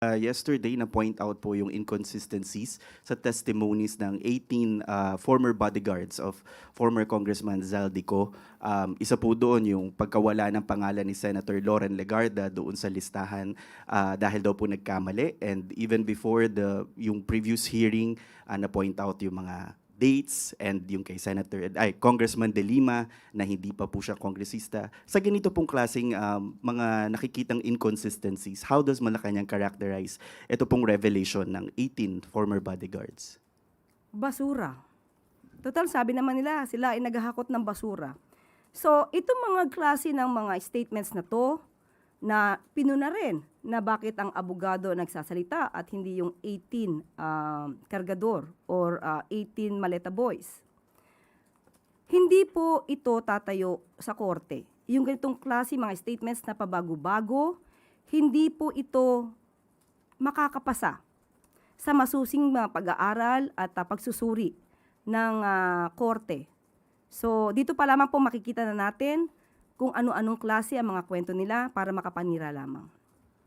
Yesterday na-point out po yung inconsistencies sa testimonies ng 18 former bodyguards of former Congressman Zaldico. Isa po doon yung pagkawala ng pangalan ni Senator Loren Legarda doon sa listahan dahil daw po nagkamali, and even before yung previous hearing, na-point out yung mga dates, and yung kay Congressman De Lima na hindi pa po siya kongresista. Sa ganito pong klaseng mga nakikitang inconsistencies, how does Malacanang characterize ito pong revelation ng 18 former bodyguards? Basura. Total, sabi naman nila, sila ay naghahakot ng basura. So, itong mga klase ng mga statements na to, na pinuna rin na bakit ang abogado nagsasalita at hindi yung 18 kargador or 18 maleta boys. Hindi po ito tatayo sa korte. Yung ganitong klase mga statements na pabago-bago, hindi po ito makakapasa sa masusing mga pag-aaral at pagsusuri ng korte. So, dito pa lamang po makikita na natin kung ano-anong klase ang mga kwento nila para makapanira lamang.